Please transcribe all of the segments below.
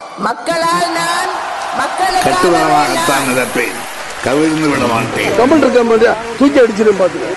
மக்களால் நான் கட்டுவரமாகத்தான் நடப்பேன், கவிழ்ந்து விட மாட்டேன். கமல் இருக்க தூக்கி அடிச்சிடும் பாத்துக்க.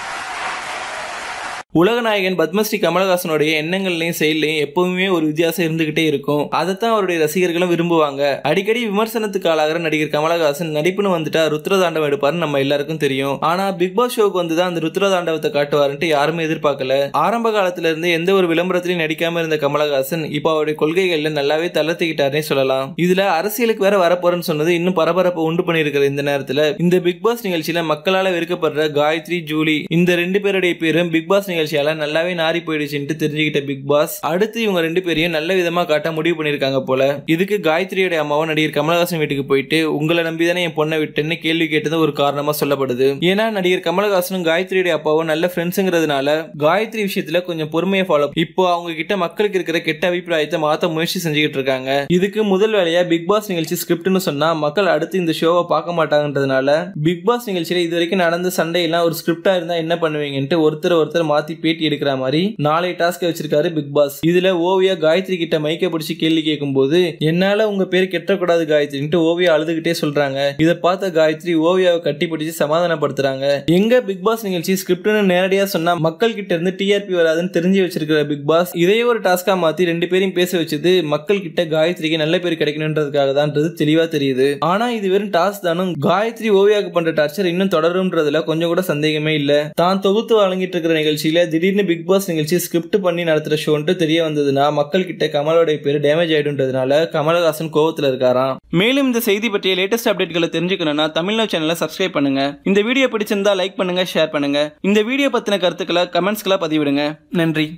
உலகநாயகன் பத்மஸ்ரீ கமலஹாசனுடைய எண்ணங்கள்லயும் செயல்லையும் எப்பவுமே ஒரு வித்தியாசம் இருந்துகிட்டே இருக்கும். அதைத்தான் அவருடைய ரசிகர்களும் விரும்புவாங்க. அடிக்கடி விமர்சனத்துக்கு ஆளாகிற நடிகர் கமலஹாசன் நடிப்புன்னு வந்துட்டா ருத்ரதாண்டவம் எடுப்பாருன்னு நம்ம எல்லாருக்கும் தெரியும். ஆனா பிக் பாஸ் ஷோக்கு வந்துதான் அந்த ருத்ரதாண்டவத்தை காட்டுவாருன்ட்டு யாருமே எதிர்பார்க்கல. ஆரம்ப காலத்துல இருந்து எந்த ஒரு விளம்பரத்திலையும் நடிக்காம இருந்த கமலஹாசன் இப்ப அவருடைய கொள்கைகள்ல நல்லாவே தளர்த்திக்கிட்டாருன்னே சொல்லலாம். இதுல அரசியலுக்கு வேற வரப்போறேன்னு சொன்னது இன்னும் பரபரப்பை உண்டு பண்ணிருக்கிற இந்த நேரத்துல இந்த பிக் பாஸ் நிகழ்ச்சியில மக்களால வெறுக்கப்படுற காயத்ரி, ஜூலி இந்த 2 பேருடைய பேரும் பிக் பாஸ் நிகழ்ச்சியால நல்லாவே நாரி போயிடுச்சுன்னு தெரிஞ்சுக்கிட்ட பிக் பாஸ் அடுத்து இவங்க 2 பேரையும் நல்ல விதமா காட்ட முடிவு பண்ணிருக்காங்க போல. இதுக்கு காயத்ரியோட அம்மாவும் நடிகர் கமலஹாசன் வீட்டுக்கு போயிட்டு உங்களை நம்பிதானே என் பொண்ணை விட்டுன்னு கேள்வி கேட்டது ஒரு காரணமா சொல்லப்படுது. ஏன்னா நடிகர் கமலஹாசனும் காயத்ரியோட அப்பாவும் நல்ல ஃப்ரெண்ட்ஸ்ங்கிறதுனால காயத்ரி விஷயத்துல கொஞ்சம் பொறுமையை ஃபாலோ. இப்போ அவங்க கிட்ட மக்களுக்கு இருக்கிற கெட்ட அபிப்பிராயத்தை மாத்த முயற்சி செஞ்சுக்கிட்டு இருக்காங்க. இதுக்கு முதல் வேலையா பிக் பாஸ் நிகழ்ச்சி ஸ்கிரிப்ட்னு சொன்னா மக்கள் அடுத்து இந்த ஷோவை பார்க்க மாட்டாங்கன்றதுனால பிக் பாஸ் நிகழ்ச்சியில இது வரைக்கும் நடந்த சண்டையெல்லாம் ஒரு ஸ்கிரிப்டா இருந்தா என்ன பண்ணுவீங்கன்ட்டு ஒருத்தர் மாத்தி பேட்டி எடுக்கிற மாதிரி 4 டாஸ்க் வச்சிருக்காரு பிக் பாஸ். இதுல ஓவியா காயத்ரி கிட்ட மைக்க பிடிச்சி கேள்வி கேட்கும் போது என்னால உங்க பேர் கெட்டக்கூடாது காயத்ரின்ட்டு ஓவியா அழுதுகிட்டே சொல்றாங்க. இதை பார்த்த காயத்ரி ஓவியாவை கட்டி பிடிச்சு சமாதானப்படுத்துறாங்க. எங்க பிக் பாஸ் நிகழ்ச்சி ஸ்கிரிப்ட்னு நேரடியா சொன்னா மக்கள் கிட்ட இருந்து டிஆர்பி வராதுன்னு தெரிஞ்சு வச்சிருக்கிற பிக் பாஸ் இதையே ஒரு டாஸ்கா மாத்தி 2 பேரையும் பேச வச்சது மக்கள் கிட்ட காயத்ரிக்கு நல்ல பேர் கிடைக்கணும்ன்றதுக்காக தான்ன்றது தெளிவா தெரியுது. ஆனா இது வெறும் டாஸ்க் தானும் காயத்ரி ஓவியாவுக்கு பண்ற டார்ச்சர் இன்னும் தொடரும்ன்றதுல கொஞ்சம் கூட சந்தேகமே இல்ல. தான் தொகுத்து வழங்கிட்டு இருக்கிற நிகழ்ச்சியில திடீர்னு பிக் பாஸ் நிகழ்ச்சி ஸ்கிரிப்ட் பண்ணி நடத்துற ஷோன்ட்டு தெரிய வந்ததுன்னா மக்கள் கிட்ட கமலோட பேர் டேமேஜ் ஆயிடுன்றதுனால கமலஹாசன் கோவத்துல இருக்காராம். மேலும் இந்த செய்தி பற்றிய லேட்டஸ்ட் அப்டேட்களை தெரிஞ்சுக்கணும்னா தமிழ்நாடு சேனலை சப்ஸ்கிரைப் பண்ணுங்க. இந்த வீடியோ பிடிச்சிருந்தா லைக் பண்ணுங்க, ஷேர் பண்ணுங்க. இந்த வீடியோ பத்தின கருத்துக்களை கமெண்ட்ஸ்களை பதிவிடுங்க. நன்றி.